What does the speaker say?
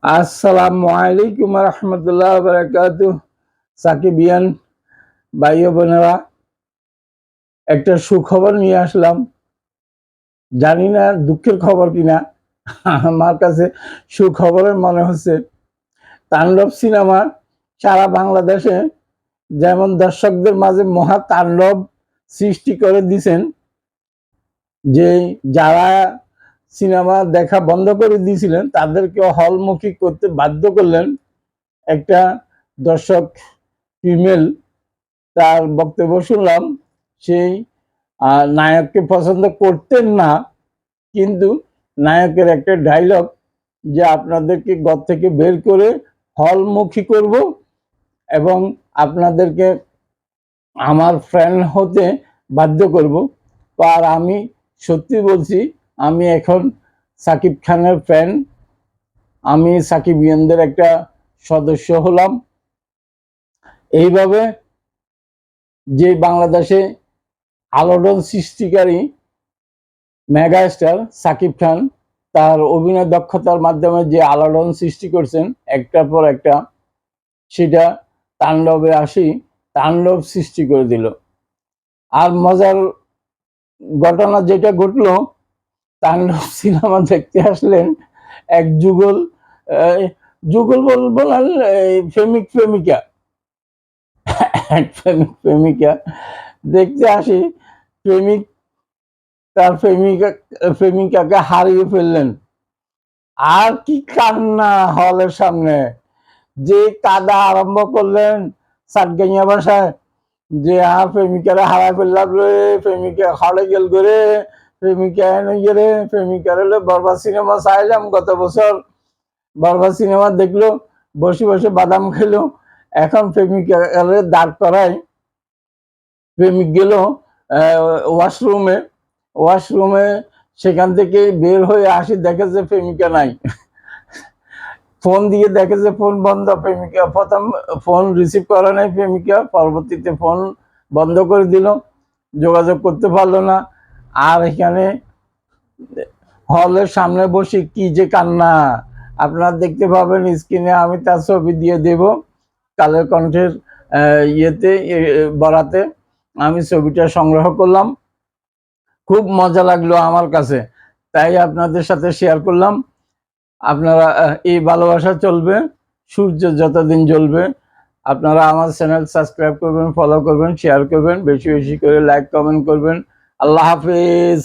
আসসালামু আলাইকুম রহমতুল্লাহ বারাকাতুহ। সাকিবিয়ান ভাই ও বোনেরা, একটা সুখবর নিয়ে আসলাম। জানি না দুঃখের খবর কিনা, আমার কাছে সুখবরের মনে হচ্ছে। তাণ্ডব সিনেমা সারা বাংলাদেশে যেমন দর্শকদের মাঝে মহা তাণ্ডব সৃষ্টি করে দিয়েছেন, যে যারা সিনেমা দেখা বন্ধ করে দিয়েছিলেন তাদেরকে হলমুখী করতে বাধ্য করলেন। একটা দর্শক ফিমেল, তার বক্তব্য শুনলাম। সেই নায়ককে পছন্দ করতেন না, কিন্তু নায়কের একটা ডায়লগ, যে আপনাদেরকে ঘর থেকে বের করে হলমুখী করব এবং আপনাদেরকে আমার ফ্রেন্ড হতে বাধ্য করব। আর আমি সত্যি বলছি, আমি এখন সাকিব খানের ফ্যান। আমি সাকিবিয়ানদের একটা সদস্য হলাম। এইভাবে যে বাংলাদেশে আলোড়ন সৃষ্টিকারী মেগাস্টার সাকিব খান, তার অভিনয় দক্ষতার মাধ্যমে যে আলোড়ন সৃষ্টি করছেন একটার পর একটা, সেটা তাণ্ডবে আসি তাণ্ডব সৃষ্টি করে দিল। আর মজার ঘটনা যেটা ঘটলো, তাণ্ডব সিনেমা দেখতে আসলেন এক যুগল, যুগল বলবো না, প্রেমিক প্রেমিকা, প্রেমিক প্রেমিকা দেখতে আসি। প্রেমিক তার প্রেমিকাকে হারিয়ে ফেললেন। আর কি কান্না হলের সামনে! যে কাদা আরম্ভ করলেন সাতগাইয়া ভাষায়, যে আর প্রেমিকারা হারাই ফেললাম রে, প্রেমিকা হলে গেল করে, প্রেমিকা এনে গেলে, প্রেমিকার হলে বরবাদ সিনেমা চাইলাম গত বছর, বরবাদ সিনেমা দেখলো, বসে বসে বাদাম খেলো। এখন প্রেমিকা দাঁড় করায়, প্রেমিক গেল ওয়াশরুমে, ওয়াশরুমে সেখান থেকে বের হয়ে আসি, দেখে যে প্রেমিকা নাই। ফোন দিয়ে দেখে যে ফোন বন্ধ। প্রেমিকা প্রথম ফোন রিসিভ করা নাই প্রেমিকা, পরবর্তীতে ফোন বন্ধ করে দিল, যোগাযোগ করতে পারলো না। আর এখানে হলের সামনে বসে কি যে কান্না! আপনারা দেখতে পাবেন স্ক্রিনে, আমি তার ছবি দিয়ে দেব কালের কণ্ঠের ইয়েতে, বরাতে আমি ছবিটা সংগ্রহ করলাম। খুব মজা লাগলো আমার কাছে, তাই আপনাদের সাথে শেয়ার করলাম। আপনারা এই ভালোবাসা চলবে, সূর্য যতদিন জ্বলবে। আপনারা আমার চ্যানেল সাবস্ক্রাইব করবেন, ফলো করবেন, শেয়ার করবেন, বেশি বেশি করে লাইক কমেন্ট করবেন। আল্লাহ হাফেজ।